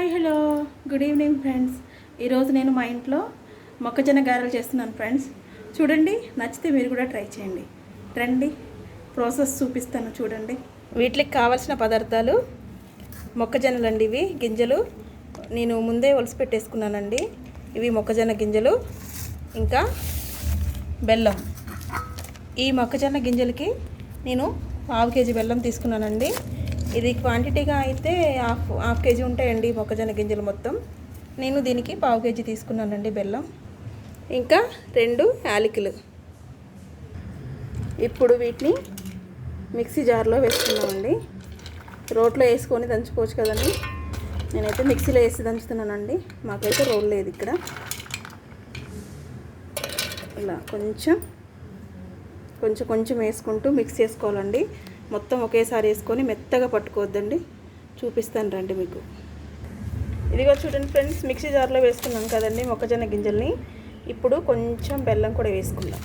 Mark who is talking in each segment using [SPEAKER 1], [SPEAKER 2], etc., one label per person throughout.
[SPEAKER 1] Hi hello good evening friends. ఈరోజు నేను మా ఇంట్లో మొక్కజొన్న గారెలు చేస్తున్నాను ఫ్రెండ్స్. చూడండి, నచ్చితే మీరు కూడా ట్రై చేయండి. రండి, ప్రాసెస్ చూపిస్తాను చూడండి. వీటికి కావాల్సిన పదార్థాలు మొక్కజొన్నలు అండి. ఇవి గింజలు నేను ముందే ఒలిసి పెట్టేసుకున్నానండి. ఇవి మొక్కజొన్న గింజలు, ఇంకా బెల్లం. ఈ మొక్కజొన్న గింజలకి నేను 1/2 కేజీ బెల్లం తీసుకున్నానండి. ఇది క్వాంటిటీగా అయితే హాఫ్ కేజీ ఉంటాయండి మొక్కజొన్న గింజలు మొత్తం. నేను దీనికి 1/2 కేజీ తీసుకున్నానండి బెల్లం. ఇంకా 2 యాలకులు. ఇప్పుడు వీటిని మిక్సీ జార్లో వేసుకున్నామండి. రోట్లో వేసుకొని దంచుకోవచ్చు కదండి. నేనైతే మిక్సీలో వేసి దంచుతున్నానండి. మాకైతే రోల్ లేదు ఇక్కడ. ఇలా కొంచెం వేసుకుంటూ మిక్స్ చేసుకోవాలండి. మొత్తం ఒకేసారి వేసుకొని మెత్తగా పట్టుకోవద్దండి. చూపిస్తాను రండి మీకు. ఇదిగో చూడండి ఫ్రెండ్స్, మిక్సీ జార్లో వేసుకున్నాం కదండి మొక్కజొన్న గింజల్ని. ఇప్పుడు కొంచెం బెల్లం కూడా వేసుకుందాం.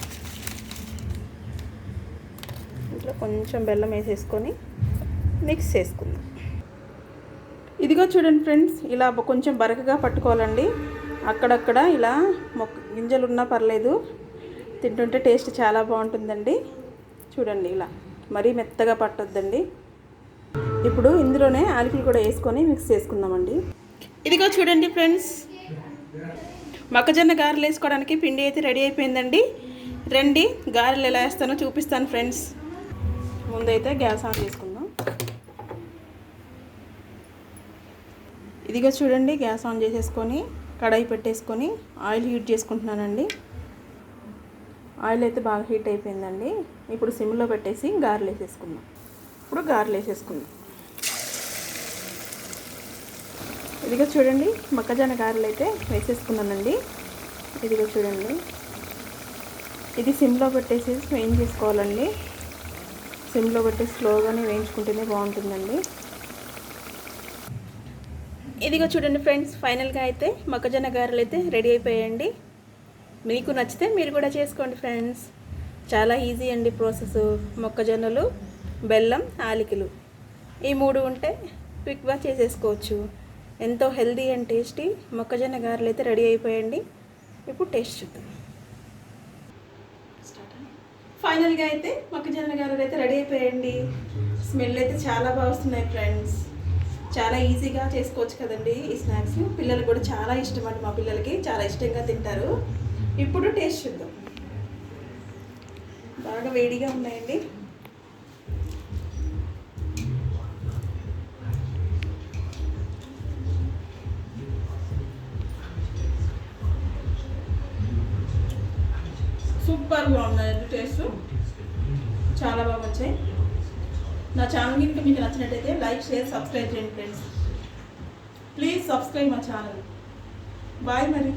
[SPEAKER 1] ఇంట్లో కొంచెం బెల్లం వేసేసుకొని మిక్స్ చేసుకుందాం. ఇదిగో చూడండి ఫ్రెండ్స్, ఇలా కొంచెం బరకగా పట్టుకోవాలండి. అక్కడక్కడ ఇలా గింజలు ఉన్నా పర్లేదు, తింటుంటే టేస్ట్ చాలా బాగుంటుందండి. చూడండి, ఇలా మరీ మెత్తగా పట్టొద్దండి. ఇప్పుడు ఇందులోనే యాలకులు కూడా వేసుకొని మిక్స్ చేసుకుందామండి. ఇదిగో చూడండి ఫ్రెండ్స్, మొక్కజొన్న గారెలు వేసుకోవడానికి పిండి అయితే రెడీ అయిపోయిందండి. రండి, గారెలు ఎలా వేస్తానో చూపిస్తాను ఫ్రెండ్స్. ముందైతే గ్యాస్ ఆన్ చేసుకుందాం. ఇదిగో చూడండి, గ్యాస్ ఆన్ చేసేసుకొని కడాయి పెట్టేసుకొని ఆయిల్ హీట్ చేసుకుంటున్నానండి. ఆయిల్ అయితే బాగా హీట్ అయిపోయిందండి. ఇప్పుడు సిమ్లో పెట్టేసి గారెలు వేసేసుకుందాం. ఇప్పుడు గారెలు వేసేసుకుందాం. ఇదిగో చూడండి, మొక్కజొన్న గారెలు అయితే వేసేసుకున్నానండి. ఇదిగో చూడండి, ఇది సిమ్లో పెట్టేసి వేయించేసుకోవాలండి. సిమ్లో పెట్టేసి స్లోగానే వేయించుకుంటేనే బాగుంటుందండి. ఇదిగో చూడండి ఫ్రెండ్స్, ఫైనల్గా అయితే మొక్కజొన్న గారెలు అయితే రెడీ అయిపోయాయండి. మీకు నచ్చితే మీరు కూడా చేసుకోండి ఫ్రెండ్స్. చాలా ఈజీ అండి ప్రాసెస్. మొక్కజొన్నలు, బెల్లం, యాలకులు ఈ 3 ఉంటే క్విక్గా చేసేసుకోవచ్చు. ఎంతో హెల్దీ అండ్ టేస్టీ మొక్కజొన్న గారెలు అయితే రెడీ అయిపోయండి. ఇప్పుడు టేస్ట్ చూద్దాం. ఫైనల్గా అయితే మొక్కజొన్న గారెలు అయితే రెడీ అయిపోయండి. స్మెల్ అయితే చాలా బాగా వస్తున్నాయి ఫ్రెండ్స్. చాలా ఈజీగా చేసుకోవచ్చు కదండి ఈ స్నాక్స్. పిల్లలకు కూడా చాలా ఇష్టం అండి. మా పిల్లలకి చాలా ఇష్టంగా తింటారు. ఇప్పుడు టేస్ట్ చూద్దాం. బాగా వేడిగా ఉన్నాయండి. సూపర్గా ఉన్నాయండి. టేస్ట్ చాలా బాగా వచ్చాయి. నా ఛానల్ కనుక మీకు నచ్చినట్టయితే లైక్, షేర్, సబ్స్క్రైబ్ చేయండి friends. Please subscribe my channel. Bye మరి.